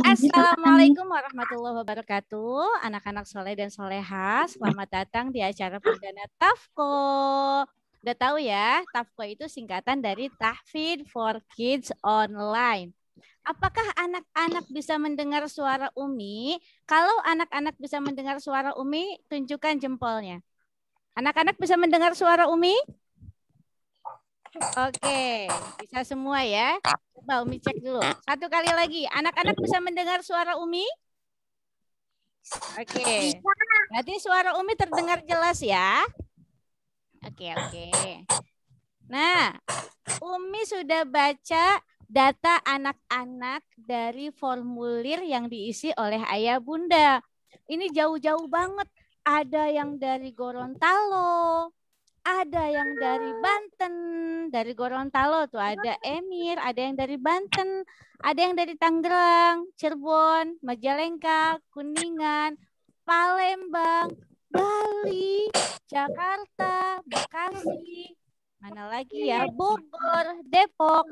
Assalamualaikum warahmatullahi wabarakatuh. Anak-anak soleh dan soleha, selamat datang di acara perdana Tafko. Udah tahu ya, Tafko itu singkatan dari Tahfidz for Kids Online. Apakah anak-anak bisa mendengar suara Umi? Kalau anak-anak bisa mendengar suara Umi, tunjukkan jempolnya. Anak-anak bisa mendengar suara Umi? Oke, bisa semua ya. Coba Umi cek dulu. Satu kali lagi. Anak-anak bisa mendengar suara Umi? Oke. Berarti suara Umi terdengar jelas ya? Oke. Nah, Umi sudah baca data anak-anak dari formulir yang diisi oleh ayah bunda. Ini jauh-jauh banget. Ada yang dari Gorontalo, ada yang dari Banten, dari Gorontalo tuh ada Emir, ada yang dari Banten, ada yang dari Tangerang, Cirebon, Majalengka, Kuningan, Palembang, Bali, Jakarta, Bekasi, mana lagi ya, Bogor, Depok,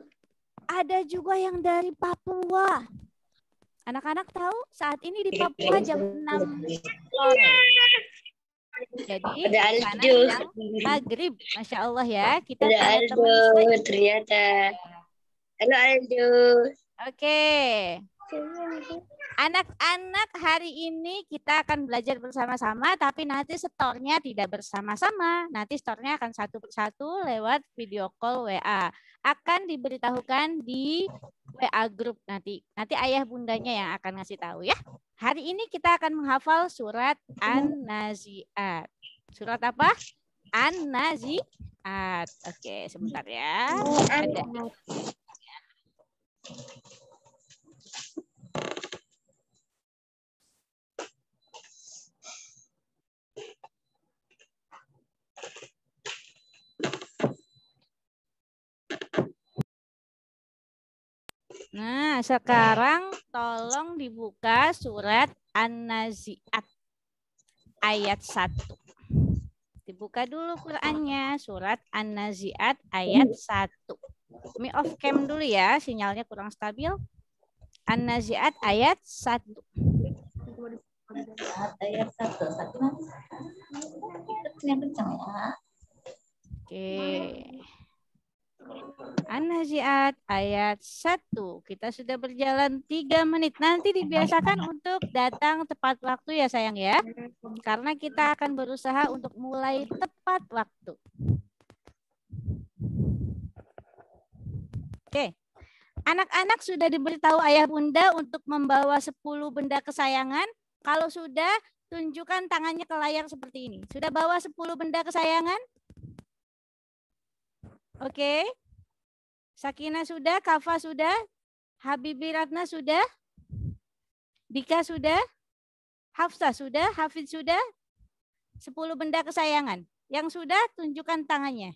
ada juga yang dari Papua. Anak-anak tahu saat ini di Papua jam 6 sore. Jadi sekarang jam maghrib, masya Allah ya. Kita punya teman ternyata. Halo Aldo. Oke. Anak-anak hari ini kita akan belajar bersama-sama, tapi nanti setornya tidak bersama-sama. Nanti setornya akan satu persatu lewat video call WA. Akan diberitahukan di WA grup nanti. Nanti ayah bundanya yang akan ngasih tahu ya. Hari ini kita akan menghafal surat An-Nazi'at. Surat apa? An-Nazi'at. Oke, sebentar ya. Ada. Nah, sekarang tolong dibuka surat An-Nazi'at ayat 1. Dibuka dulu Qur'annya, surat An-Nazi'at ayat 1. Umi off cam dulu ya, sinyalnya kurang stabil. An-Nazi'at ayat 1. Ayat 1. Yang kencang ya. Oke. An-Nazi'at ayat 1. Kita sudah berjalan 3 menit. Nanti dibiasakan untuk datang tepat waktu ya sayang ya. Karena kita akan berusaha untuk mulai tepat waktu. Oke. Anak-anak sudah diberitahu ayah bunda untuk membawa 10 benda kesayangan. Kalau sudah, tunjukkan tangannya ke layar seperti ini. Sudah bawa 10 benda kesayangan? Oke. Sakina sudah, Kafa sudah, Habibi Ratna sudah, Dika sudah, Hafsah sudah, Hafid sudah, 10 benda kesayangan. Yang sudah, tunjukkan tangannya.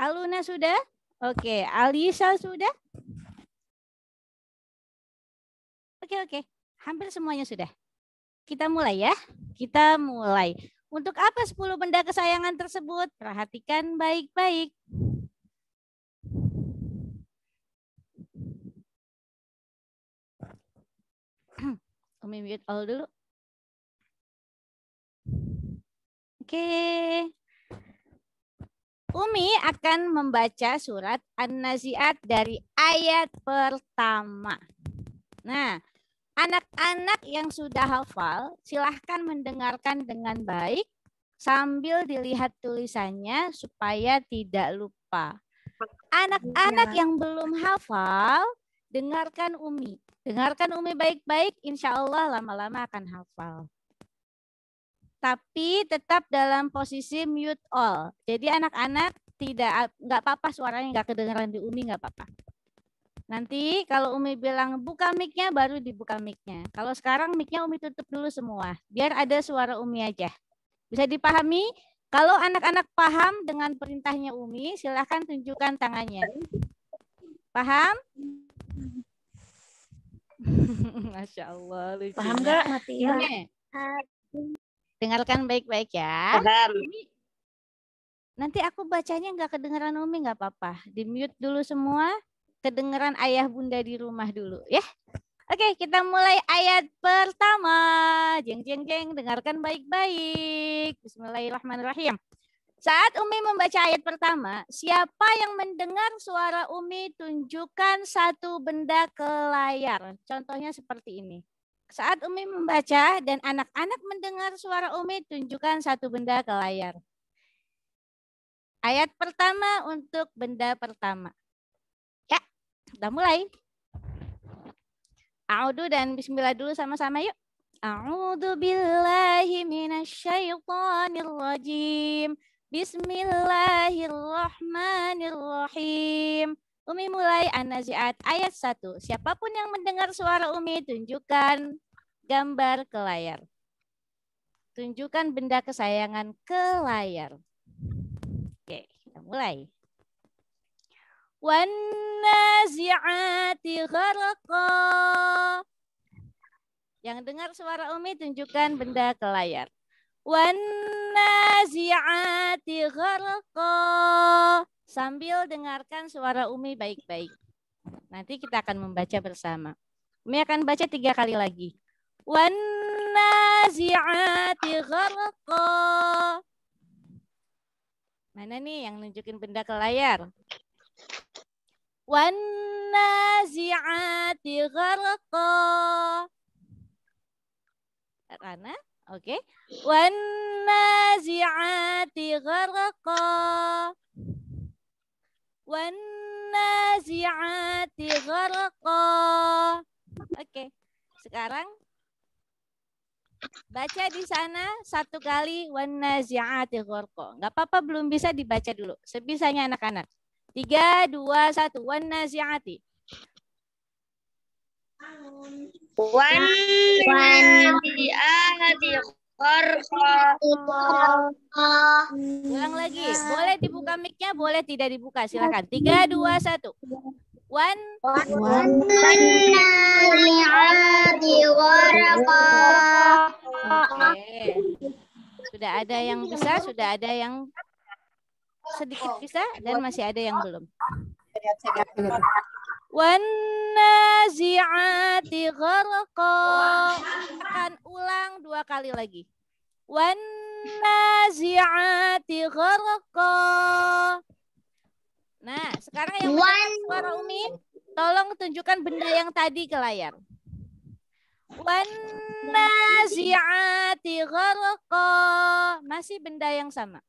Aluna sudah? Oke, Alisa sudah? Oke. Hampir semuanya sudah. Kita mulai ya. Kita mulai. Untuk apa 10 benda kesayangan tersebut? Perhatikan baik-baik. Umi mute all dulu. Oke. Umi akan membaca surat An-Nazi'at dari ayat pertama. Nah, anak-anak yang sudah hafal, silahkan mendengarkan dengan baik sambil dilihat tulisannya supaya tidak lupa. Anak-anak yang belum hafal, dengarkan Umi. Dengarkan Umi baik-baik, insya Allah lama-lama akan hafal. Tapi tetap dalam posisi mute all. Jadi anak-anak nggak apa-apa suaranya nggak kedengaran di Umi, nggak apa-apa. Nanti kalau Umi bilang buka mic-nya, baru dibuka mic-nya. Kalau sekarang mic-nya Umi tutup dulu semua. Biar ada suara Umi aja. Bisa dipahami? Kalau anak-anak paham dengan perintahnya Umi, silahkan tunjukkan tangannya. Paham? Masya Allah. Lucunya. Paham nggak, Mati? Oke. Dengarkan baik-baik ya. Paham. Nanti aku bacanya nggak kedengeran Umi, nggak apa-apa. Di mute dulu semua. kedengeran ayah bunda di rumah dulu ya. Oke, kita mulai ayat pertama. Jeng jeng jeng, dengarkan baik-baik. Bismillahirrahmanirrahim. Saat Umi membaca ayat pertama, siapa yang mendengar suara Umi tunjukkan satu benda ke layar. Contohnya seperti ini. Saat Umi membaca dan anak-anak mendengar suara Umi, tunjukkan satu benda ke layar. Ayat pertama untuk benda pertama. Ya, kita mulai. A'udhu dan bismillah dulu sama-sama yuk. A'udhu billahi minasyaitonir rajim. Bismillahirrahmanirrahim. Umi mulai An-Nazi'at ayat 1. Siapapun yang mendengar suara Umi, tunjukkan gambar ke layar. Tunjukkan benda kesayangan ke layar. Oke, kita mulai. Wan-nazi'ati gharqa. Yang dengar suara Umi, tunjukkan benda ke layar. Wan-nazi'ati gharqa. Sambil dengarkan suara Umi baik-baik. Nanti kita akan membaca bersama. Umi akan baca 3 kali lagi. Wan-nazi'ati gharqa. Mana nih yang nunjukin benda ke layar? Wan-nazi'ati gharqa. Karena, oke. Wan-nazi'ati gharqa. Wan-nazi'ati gharqa. Oke. Sekarang baca di sana 1 kali wan-nazi'ati gharqa. Enggak apa-apa belum bisa dibaca dulu. Sebisanya anak-anak. 3, 2, 1. Wan-nazi'ati. Wan-nazi'ati gharqa. Ulang lagi. Boleh dibuka mic-nya, boleh tidak dibuka. Silakan. 3, 2, 1. Wan-nazi'ati gharqa. Oke. Sudah ada yang bisa, sudah ada yang sedikit bisa, dan masih ada yang belum. Wan-nazi'ati gharqa. Akan ulang 2 kali lagi. Wan-nazi'ati gharqa. Nah, sekarang yang mendengar suara Umi, tolong tunjukkan benda yang tadi ke layar. Wan-nazi'ati gharqa. Masih benda yang sama.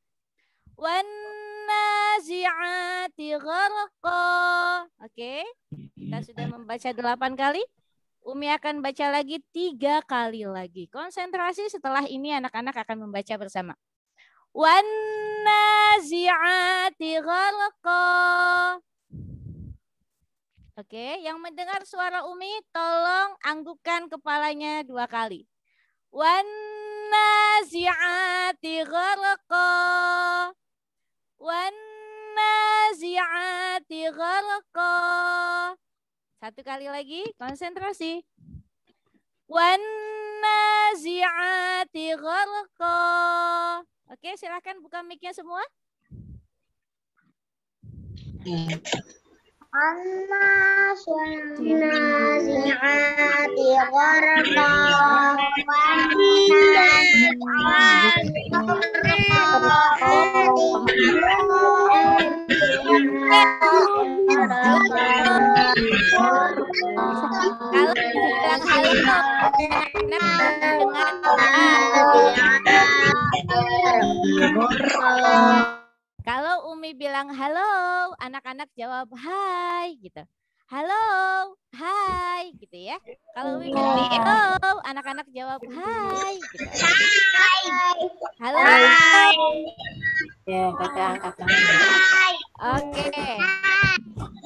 Wan-nazi'ati gharqa. Oke. Kita sudah membaca 8 kali. Umi akan baca lagi 3 kali lagi. Konsentrasi, setelah ini anak-anak akan membaca bersama. Wan-nazi'ati gharqa. Oke, yang mendengar suara Umi tolong anggukkan kepalanya 2 kali. Wan-nazi'ati gharqa. Wan-nazi'ati gharqa. 1 kali lagi, konsentrasi. Wan-nazi'ati gharqa. Oke, silakan buka mic-nya semua. Wan-nazi'ati gharqa. Kalau bilang halo, dengan kalau Umi bilang halo, anak-anak jawab hai gitu. Halo, hai gitu ya. Kalau Umi bilang halo, anak-anak jawab hai gitu. Halo. Ya, kakak angkat tangan. Oke.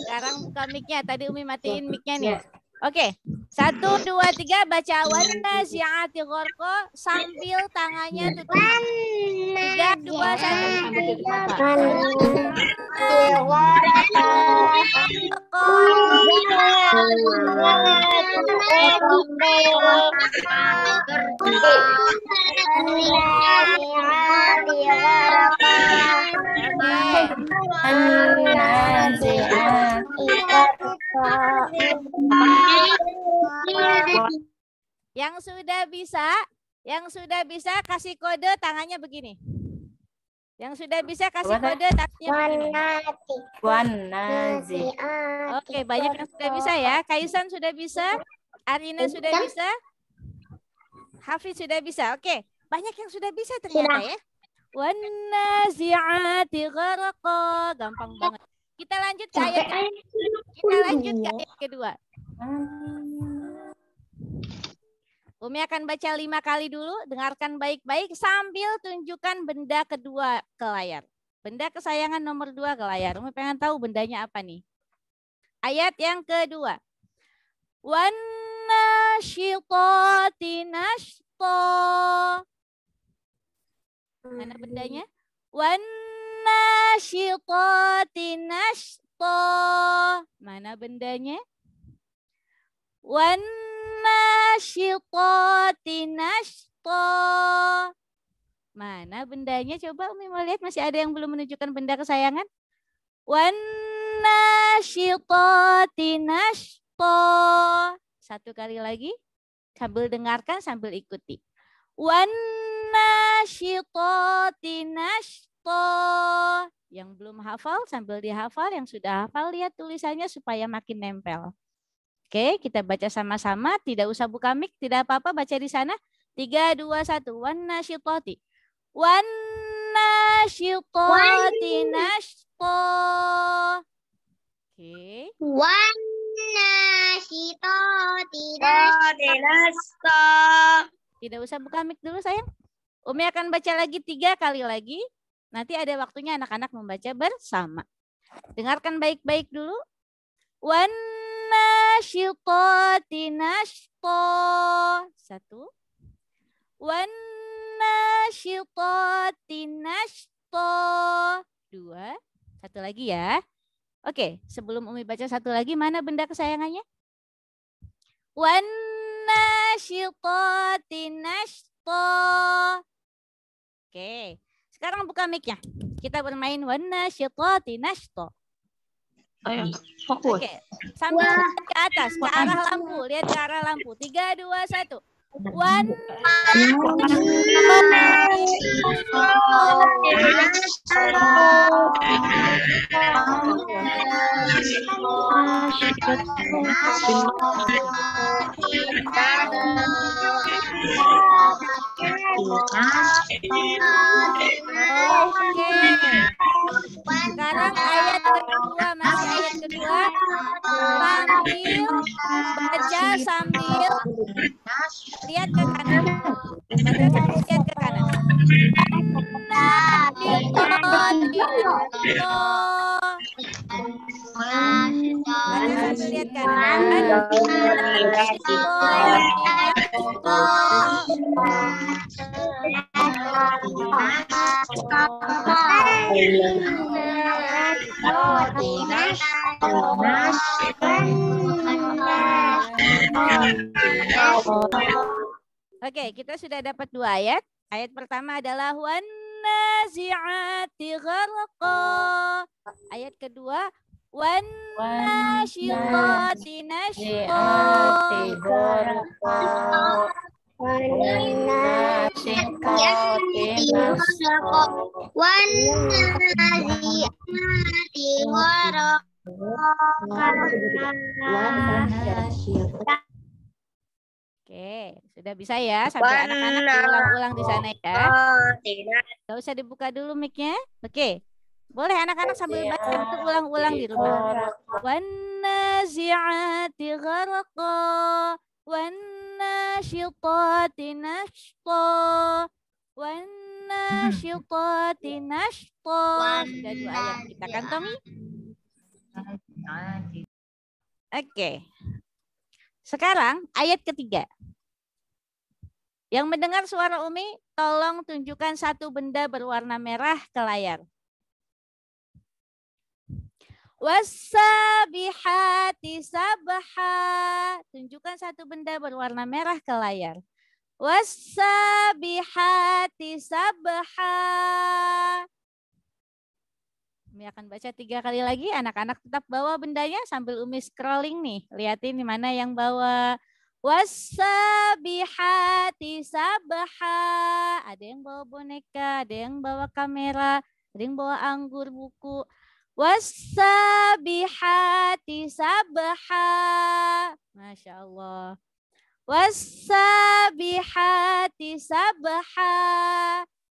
Sekarang buka mic-nya. Tadi Umi matiin mic-nya nih. Oke. 1, 2, 3 baca wan-nazi'ati gharqa sambil tangannya tutup. 3, 2, 1. Yang sudah bisa kasih kode tangannya begini. Yang sudah bisa kasih kode tangannya begini. Wanazi. Oke, banyak yang sudah bisa ya. Kaisan sudah bisa, Arina sudah bisa, Hafiz sudah bisa. Oke, banyak yang sudah bisa ternyata ya. Wanazi'ati gharqa. Gampang banget. Kita lanjut ke ayat kedua. Umi akan baca 5 kali dulu, dengarkan baik-baik sambil tunjukkan benda kedua ke layar. Benda kesayangan nomor 2 ke layar. Umi pengen tahu bendanya apa nih. Ayat yang kedua. Wan nasyitati nashta. Mana bendanya? Wan nasyitati nashta. Mana bendanya? Wan nasyitati nashta. Mana bendanya? Coba Umi mau lihat, masih ada yang belum menunjukkan benda kesayangan. Wan nasyitati nashta. Satu kali lagi. Sambil dengarkan, sambil ikuti. Wan nasyitati nashta. Yang belum hafal sambil dihafal, yang sudah hafal lihat tulisannya supaya makin nempel. Oke, kita baca sama-sama, tidak usah buka mic, tidak apa-apa, baca di sana. 3 2 1. Wan nasyitati. Wan nasyitati nashta. Oke. Wan nasyitati nashta. Tidak usah buka mic dulu sayang. Umi akan baca lagi 3 kali lagi. Nanti ada waktunya anak-anak membaca bersama. Dengarkan baik-baik dulu. Wan nasyitati nashta. 1. Wan nasyitati nashta. 2. Satu lagi ya. Oke, sebelum Umi baca satu lagi, mana benda kesayangannya? Wan nasyitati nashta. Oke, sekarang buka mic-nya. Kita bermain wan nasyitati nashta. Ayo, fokus. Oke, sambil ke atas, ke arah lampu. Lihat ke arah lampu. 3 2 1. Wan Oke. Sekarang ayat kedua, masih ayat kedua. Sambil baca sambil lihat ke kanan. Baca sambil lihat ke kanan. Baca sambil lihat kanan. Oke, kita sudah dapat 2 ayat. Ayat pertama adalah wan nazi'ati gharqa. Ayat kedua wan nasyitati nashta. Oke, sudah bisa ya sampai anak-anak diulang-ulang di sana ya. Gak usah dibuka dulu mic-nya. Oke. Boleh anak-anak sambil baca untuk ulang-ulang di rumah. Wan nazi'ati gharqa. Wan nasyitati nashta. Wan nasyitati nashta. Sudah 2 ayat kita kantongi. Oke. Sekarang ayat ketiga. Yang mendengar suara Umi, tolong tunjukkan satu benda berwarna merah ke layar. Wassabihati sabha. Tunjukkan satu benda berwarna merah ke layar. Wassabihati sabha. Umi akan baca 3 kali lagi. Anak-anak tetap bawa bendanya sambil Umi scrolling nih. Lihatin di mana yang bawa. Wassabihati sabha. Ada yang bawa boneka, ada yang bawa kamera, ada yang bawa anggur, buku. Wassabihati sabha. Masya Allah. Wassabihati sabha.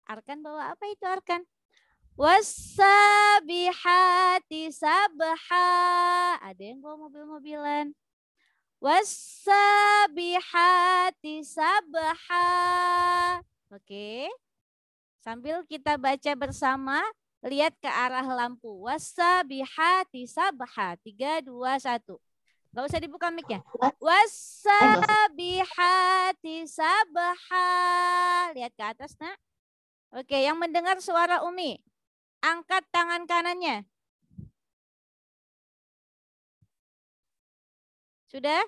Arkan bawa apa itu Arkan? Wassabihati sabha. Ada yang bawa mobil-mobilan. Wassabihati sabha. Oke. Sambil kita baca bersama, lihat ke arah lampu. Wassabihati sabha. 3, 2, 1. Gak usah dibuka mic-nya. Wassabihati sabha. Lihat ke atas, Nak. Oke, yang mendengar suara Umi, angkat tangan kanannya. Sudah?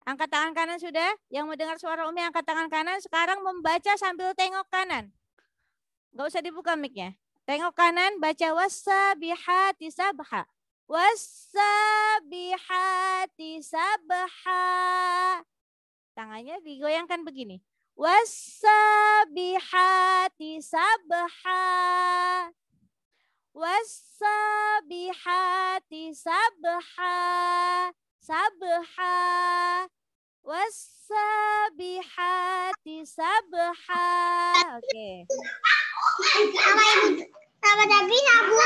Angkat tangan kanan sudah? Yang mendengar suara Umi angkat tangan kanan. Sekarang membaca sambil tengok kanan. Gak usah dibuka mic-nya. Tengok kanan, baca wassabihati sabha. Wassabihati sabha. Tangannya digoyangkan begini. Wassabihati sabha. Wassabihati sabha. Sabha. Wassabihati sabha. Oke. Sama Dabi, Bu.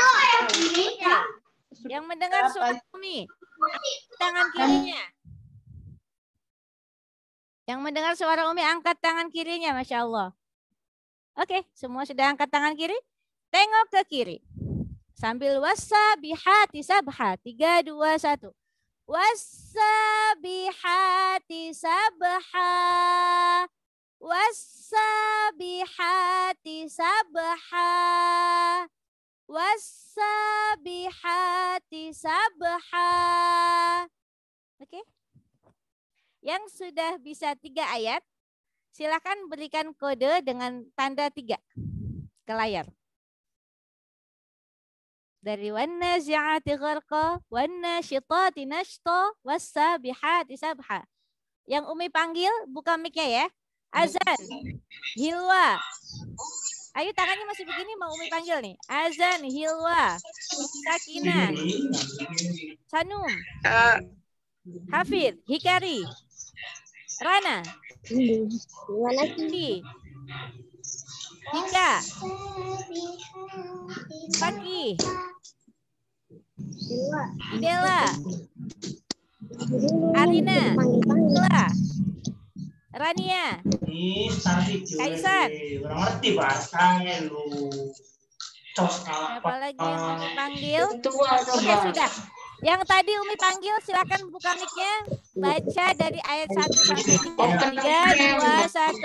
Yang mendengar suara Umi, tangan kirinya. Yang mendengar suara Umi, angkat tangan kirinya, Masya Allah. Oke, semua sudah angkat tangan kiri. Tengok ke kiri. Sambil wassabihati sabha. 3, 2, 1. Wassabihati sabha. Wassabihati sabha. Wassabihati sabha. Oke. Yang sudah bisa 3 ayat, silakan berikan kode dengan tanda 3 ke layar. Dari wannazi'ati gharqa, wannashitati nashta, wassabihati sabha. Yang Umi panggil, buka mic-nya ya. Azan, Hilwa. Ayo tangannya masih begini, mau Umi panggil nih. Azan, Hilwa, Sakina, Sanum, Hafid, Hikari, Rana, Hika, Paki, Idela, Arina, Kela, Rania, Kaisan. Siapa lagi yang Umi panggil? Oke, sudah. Yang tadi Umi panggil silakan buka mic-nya. Baca dari ayat 1 sampai 3. 3, 2, 1.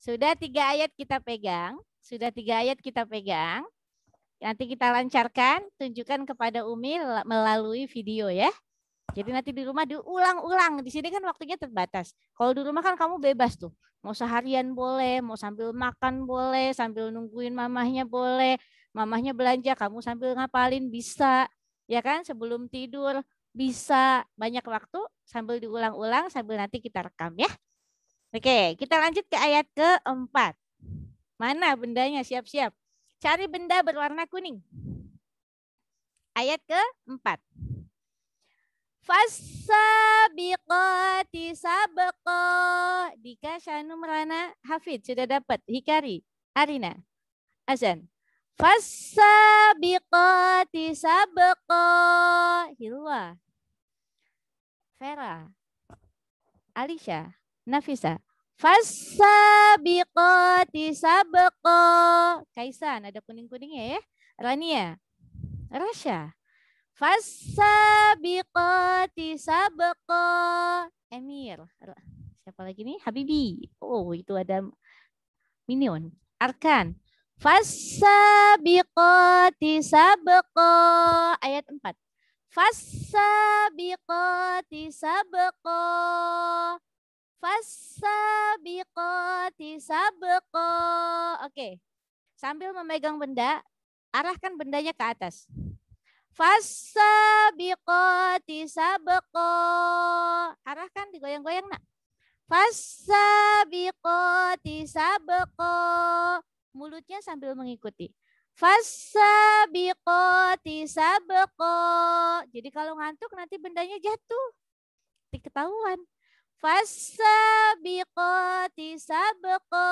Sudah 3 ayat kita pegang. Sudah 3 ayat kita pegang. Nanti kita lancarkan, tunjukkan kepada Umi melalui video ya. Jadi nanti di rumah diulang-ulang. Di sini kan waktunya terbatas. Kalau di rumah kan kamu bebas tuh. Mau seharian boleh, mau sambil makan boleh, sambil nungguin mamahnya boleh. Mamahnya belanja, kamu sambil ngapalin bisa. Ya kan, sebelum tidur bisa. Banyak waktu sambil diulang-ulang, sambil nanti kita rekam ya. Oke, kita lanjut ke ayat ke-4. Mana bendanya? Siap-siap. Cari benda berwarna kuning. Ayat ke-4. Fassabiqati sabqa. Dika, Syanum, Rana, Hafid sudah dapat. Hikari, Arina, Azan. Fassabiqati sabqa. Hilwa, Vera, Alisha, Nafisa. Fassabiqati sabqa. Kaisan, ada kuning-kuningnya ya. Rania. Rasya. Fassabiqati sabqa. Emir. Siapa lagi nih? Habibi. Oh, itu ada Minion. Arkan. Fassabiqati sabqa. Ayat 4. Fassabiqati sabqa. Fassabiqati sabqa. Oke. Sambil memegang benda, arahkan bendanya ke atas. Fassabiqati sabqa. Arahkan, digoyang-goyang nak. Fassabiqati sabqa. Mulutnya sambil mengikuti. Fassabiqati sabqa. Jadi kalau ngantuk nanti bendanya jatuh. Ketahuan. Fassabiqati sabqa.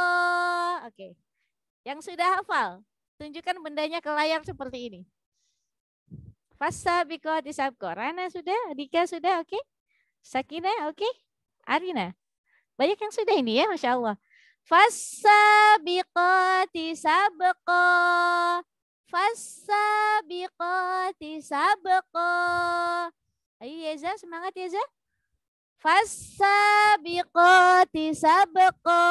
Oke. Yang sudah hafal, tunjukkan bendanya ke layar seperti ini. Fassabiqati sabqa. Rana sudah, Dika sudah, oke? Sakinah, oke? Arina. Banyak yang sudah ini ya, Masya Allah. Fassabiqati sabqa. Fassabiqati sabqa. Ayo Yeza, semangat Yeza. Fassabiqati sabqa.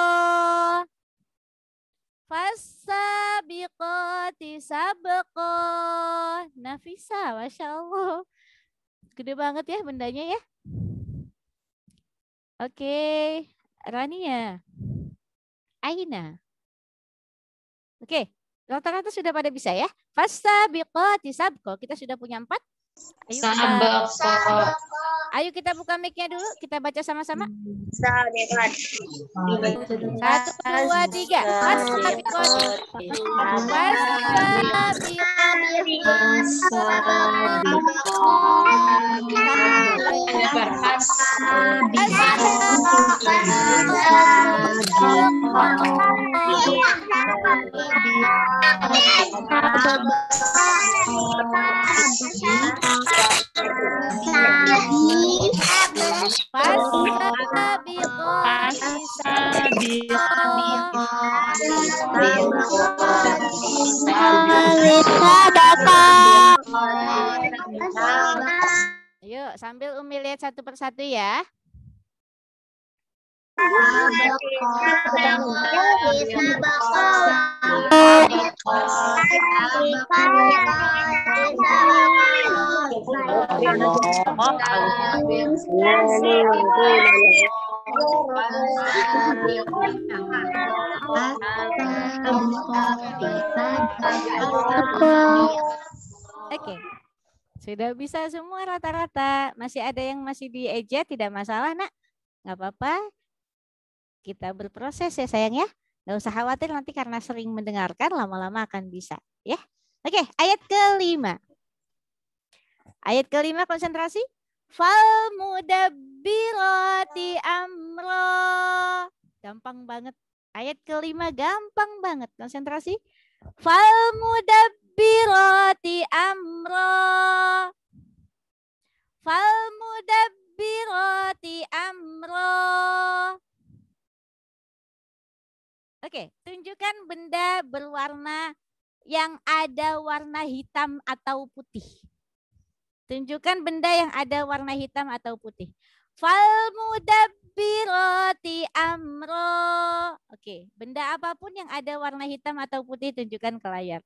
Fassabiqati sabqa. Nafisa, Masya Allah. Gede banget ya bendanya ya. Oke, Rania. Aina. Oke, rata-rata sudah pada bisa ya. Fassabiqati sabqa. Kita sudah punya 4. Ayo kita buka mic-nya dulu. Kita baca sama-sama. 1, 2, 3. Fassabiqati. Ayo sambil Umi lihat satu persatu ya. Oke. Sudah bisa semua rata-rata. Masih ada yang masih dieja, tidak masalah, Nak. Nggak apa-apa. Kita berproses ya, sayang ya. Nggak usah khawatir nanti karena sering mendengarkan, lama-lama akan bisa. Ya. Oke, ayat kelima. Ayat kelima konsentrasi. Fal mudabbirati amro. Gampang banget. Ayat kelima gampang banget. Konsentrasi. Fal mudabbirati amro. Fal mudabbirati amro. Oke, tunjukkan benda berwarna yang ada warna hitam atau putih. Tunjukkan benda yang ada warna hitam atau putih. Fal mudabbirati amro. Oke, benda apapun yang ada warna hitam atau putih tunjukkan ke layar.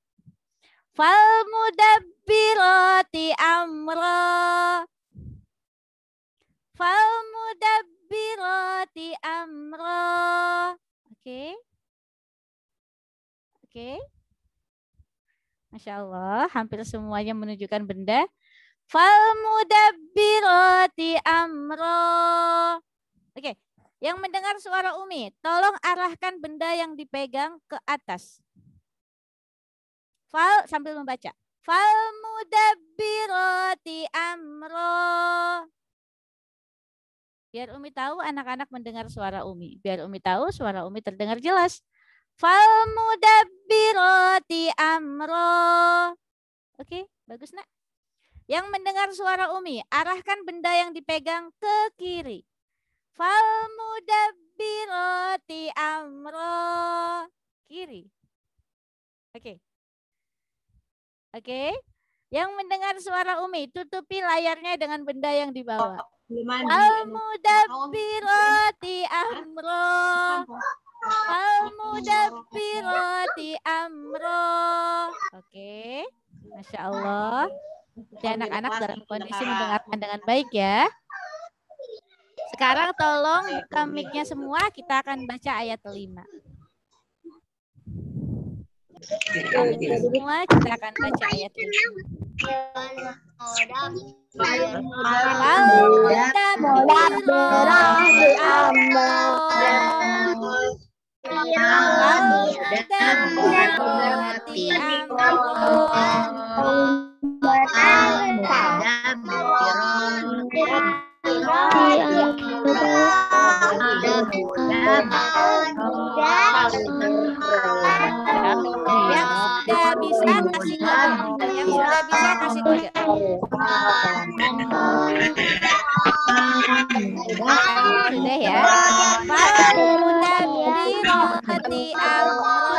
Fal mudabbirati amro. Fal mudabbirati amro. Oke. Oke. Masya Allah, hampir semuanya menunjukkan benda. Fal mudabbirati amro. Oke, yang mendengar suara Umi, tolong arahkan benda yang dipegang ke atas. Fal sambil membaca. Fal mudabbirati amro. Biar Umi tahu anak-anak mendengar suara Umi. Biar Umi tahu suara Umi terdengar jelas. Fal mudabbirati amro. Oke, bagus nak. Yang mendengar suara Umi, arahkan benda yang dipegang ke kiri. Falmudabbirati amro. Kiri. Oke. Oke. Yang mendengar suara Umi, tutupi layarnya dengan benda yang dibawa. Falmudabbirati amro. Falmudabbirati amro. Oke. Masya Allah. Dan anak-anak dalam kondisi mendengarkan dengan baik ya. Sekarang tolong buka mic-nya semua, kita akan baca ayat 5. Semua kita akan baca ayat 5. Yang sudah bisa kasih kode. Yang sudah bisa kasih kode. Sudah ya. Falmudabbirati amro.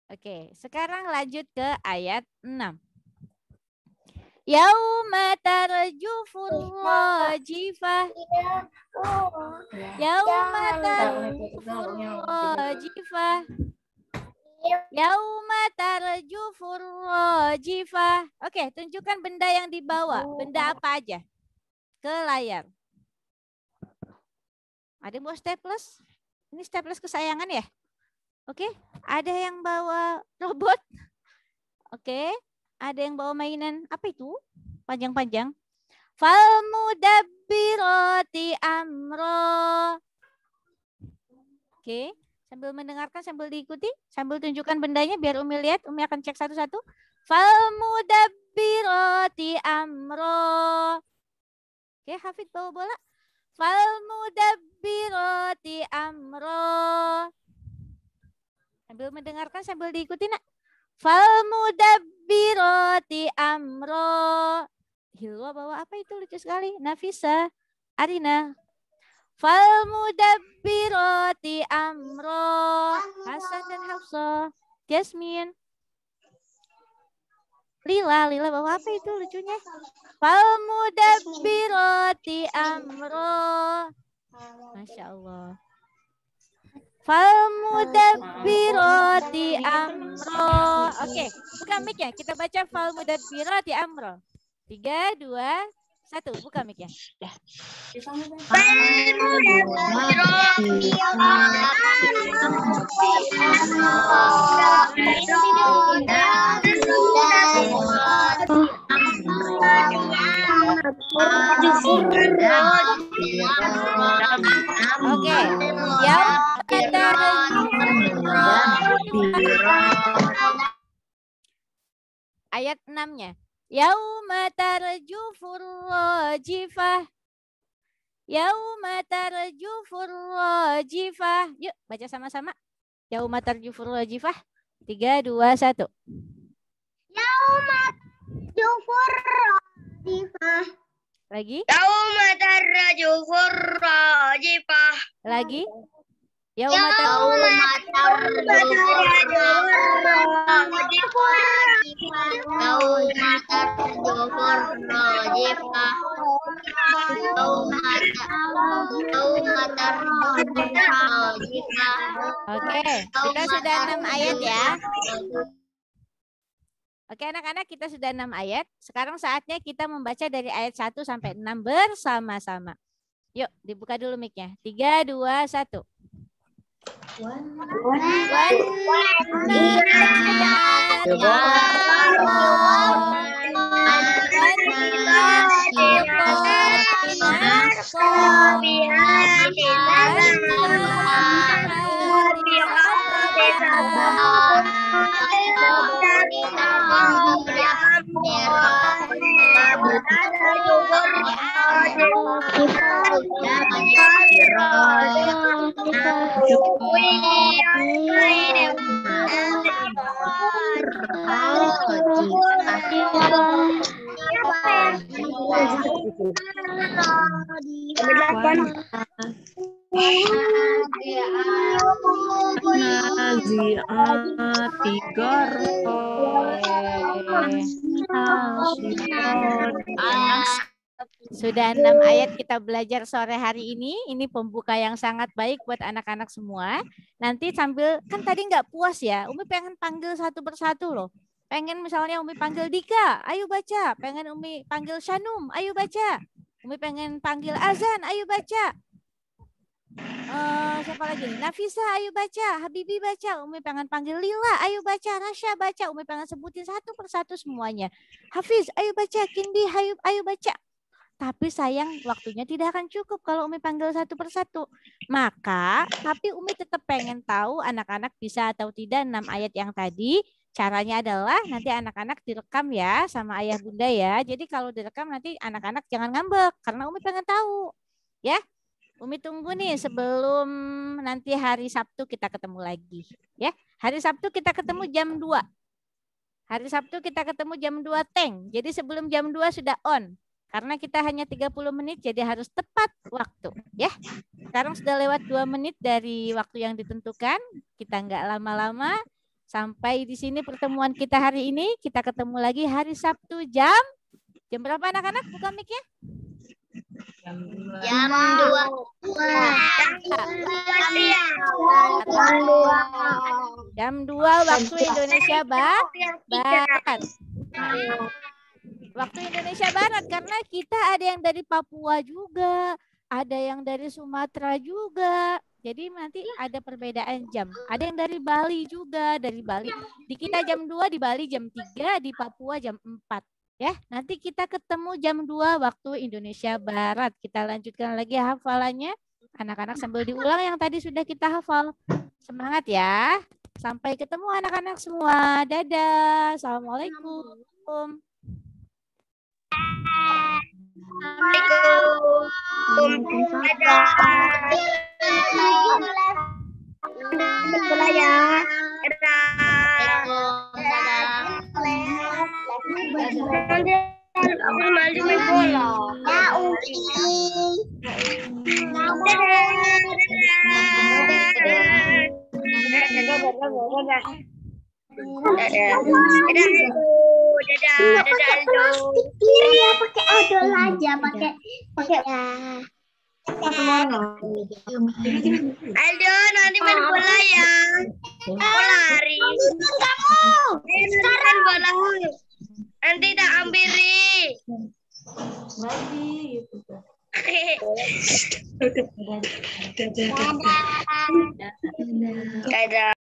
Oke, sekarang lanjut ke ayat 6. Yauma tarjufur rajifah. Yauma tarjufur rajifah. Yauma tarjufur rajifah. Oke, tunjukkan benda yang dibawa. Benda apa aja? Ke layar. Ada yang bawa staples? Ini staples kesayangan ya? Oke, ada yang bawa robot? Oke, ada yang bawa mainan apa itu? Panjang-panjang. Falmudabbirati amro. Oke, sambil mendengarkan, sambil diikuti, sambil tunjukkan bendanya biar Umi lihat. Umi akan cek satu-satu. Falmudabbirati amro. Oke, Hafid bawa bola. Falmudabbirati amro. Sambil mendengarkan, sambil diikuti nak. Falmudabbirati amro. Hilwa bawa apa itu, lucu sekali. Nafisa, Arina. Falmudabbirati amro. Hasan dan Hafsah. Jasmine. Lila bawa apa itu lucunya? Falmudabbirati amro. Masya Allah. Falmudabbirati amro. Oke, buka mic-nya. Kita baca falmudabbirati amro. 3, 2, 1. Buka mic-nya. Oke. Ayat 6-nya. Yauma tarjufur rajifah. Yauma tarjufur rajifah. Yuk baca sama-sama. Yauma tarjufur rajifah. 3, 2, 1. Yauma tarjufur rajifah. Lagi. Yauma tarjufur rajifah. Lagi. Yauma Oke, kita sudah 6 ayat ya. Oke anak-anak, kita sudah 6 ayat. Sekarang saatnya kita membaca dari ayat 1 sampai 6 bersama-sama. Yuk, dibuka dulu mic-nya. 3, 2, 1. Sudah 6 ayat kita belajar sore hari ini. Ini pembuka yang sangat baik buat anak-anak semua. Nanti sambil, kan tadi nggak puas ya. Umi pengen panggil satu persatu loh. Pengen misalnya Umi panggil Dika, ayo baca. Pengen Umi panggil Shanum, ayo baca. Umi pengen panggil Azan, ayo baca. Siapa lagi nih? Nafisa, ayo baca. Habibi baca. Umi pengen panggil Lila, ayo baca. Rasya baca. Umi pengen sebutin satu persatu semuanya. Hafiz, ayo baca. Kindi, ayo baca. Tapi sayang waktunya tidak akan cukup kalau Umi panggil satu persatu. Maka, tapi Umi tetap pengen tahu anak-anak bisa atau tidak 6 ayat yang tadi. Caranya adalah nanti anak-anak direkam ya sama ayah bunda ya. Jadi kalau direkam nanti anak-anak jangan ngambek karena Umi pengen tahu. Ya, Umi tunggu nih sebelum nanti hari Sabtu kita ketemu lagi. Ya, hari Sabtu kita ketemu jam 2. Hari Sabtu kita ketemu jam 2 teng. Jadi sebelum jam 2 sudah on. Karena kita hanya 30 menit jadi harus tepat waktu. Ya, sekarang sudah lewat 2 menit dari waktu yang ditentukan. Kita nggak lama-lama. Sampai di sini pertemuan kita hari ini. Kita ketemu lagi hari Sabtu jam berapa anak-anak? Buka mic-nya. Jam 2. Jam 2 waktu Indonesia Barat. Waktu Indonesia Barat karena kita ada yang dari Papua juga, ada yang dari Sumatera juga. Jadi nanti ada perbedaan jam. Ada yang dari Bali juga, dari Bali. Di kita jam 2, di Bali jam 3, di Papua jam 4. Ya, nanti kita ketemu jam 2 waktu Indonesia Barat. Kita lanjutkan lagi hafalannya. Anak-anak sambil diulang yang tadi sudah kita hafal. Semangat ya. Sampai ketemu anak-anak semua. Dadah. Assalamualaikum. Pakai odol aja, pakai Aldo, nanti main bola ya. Lari. Enggak mau. Sekarang bola. Nanti tak ambilin. Dadah.